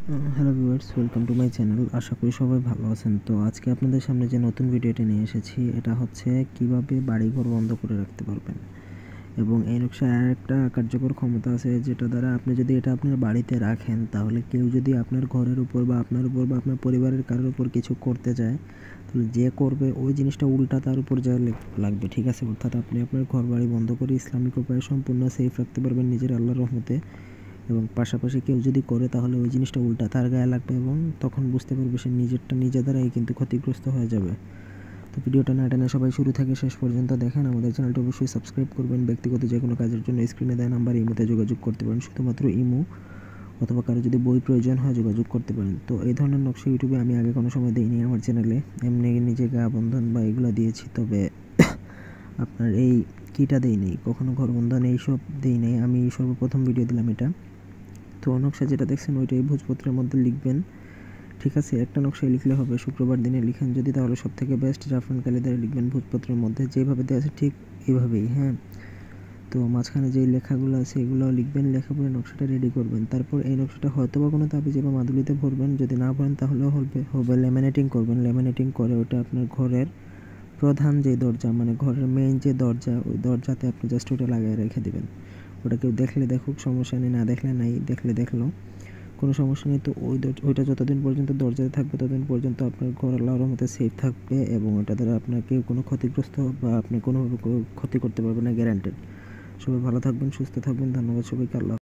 Hello viewers, welcome to my channel. আশা করি সবাই ভালো আছেন। তো আজকে আপনাদের সামনে যে নতুন ভিডিওটি নিয়ে এসেছি, এটা হচ্ছে কিভাবে বাড়িঘর বন্ধ করে রাখতে পারবেন। এবং এই নকশার আরেকটা কার্যকর ক্ষমতা আছে, যেটা দ্বারা আপনি যদি এটা আপনার বাড়িতে রাখেন, তাহলে কেউ যদি আপনার ঘরের উপর বা আপনার উপর বা আপনার পরিবারের কারোর উপর কিছু করতে যায়, তাহলে যে করবে ওই জিনিসটা উল্টা তার উপর যায় লাগবে। ঠিক আছে, অর্থাৎ আপনি আপনার ঘর বাড়ি বন্ধ করে ইসলামিক উপায়ে সম্পূর্ণ সেফ রাখতে পারবেন নিজের আল্লাহর রহমতে। এবং পাশাপাশি কেউ যদি করে তাহলে ওই জিনিসটা উল্টা তার গায়ে লাগবে এবং তখন বুঝতে পারবে সে নিজেরটা নিজে দ্বারাই কিন্তু ক্ষতিগ্রস্ত হয়ে যাবে। তো ভিডিওটা না টেনে সবাই শুরু থেকে শেষ পর্যন্ত দেখেন। আমাদের চ্যানেলটা অবশ্যই সাবস্ক্রাইব করবেন। ব্যক্তিগত যে কোনো কাজের জন্য স্ক্রিনে দেওয়া নাম্বার ইমোতে যোগাযোগ করতে পারেন, শুধুমাত্র ইমো, অথবা কারো যদি বই প্রয়োজন হয় যোগাযোগ করতে পারেন। তো এই ধরনের নকশা ইউটিউবে আমি আগে কোনো সময় দিইনি আমার চ্যানেলে, এমনি নিজে গা বন্ধন বা এগুলো দিয়েছি, তবে আপনার এই কিটা দেই নেই, কখনো ঘর বন্ধন এইসব দেই নেই। আমি সর্বপ্রথম ভিডিও দিলাম এটা। তো নকশা যেটা দেখছেন ওইটাই ভোজপত্রের মধ্যে লিখবেন। ঠিক আছে, একটা নকশায় লিখলে হবে। শুক্রবার দিনে লিখেন যদি, তাহলে সব থেকে বেস্ট। জাফরান কালিদারে লিখবেন ভোজপত্রের মধ্যে, যেভাবে দেওয়া আছে ঠিক এইভাবেই। হ্যাঁ, তো মাঝখানে যেই লেখাগুলো আছে এগুলোও লিখবেন, লেখা পরে নকশাটা রেডি করবেন। তারপর এই নকশাটা হয়তো বা কোনো তাবিজে বা মাদুলিতে ভরবেন, যদি না ভরেন তাহলেও হবে ল্যামিনেটিং করবেন। ল্যামিনেটিং করে ওটা আপনার ঘরের প্রধান যে দরজা, মানে ঘরের মেইন যে দরজা, ওই দরজাতে আপনি জাস্ট ওটা লাগিয়ে রেখে দেবেন। ওটা কেউ দেখলে দেখুক, সমস্যা নেই, না দেখলে নাই, দেখলে দেখলো, কোনো সমস্যা নেই। তো ওইটা যতদিন পর্যন্ত দরজায় থাকবে ততদিন পর্যন্ত আপনার ঘর আল্লাহর রহমতে সেফ থাকবে এবং ওটা দ্বারা আপনার কেউ কোনো ক্ষতিগ্রস্ত বা আপনি কোনোভাবে ক্ষতি করতে পারবে না, গ্যারান্টেড। সবাই ভালো থাকবেন, সুস্থ থাকবেন। ধন্যবাদ সবাইকে। আল্লাহ।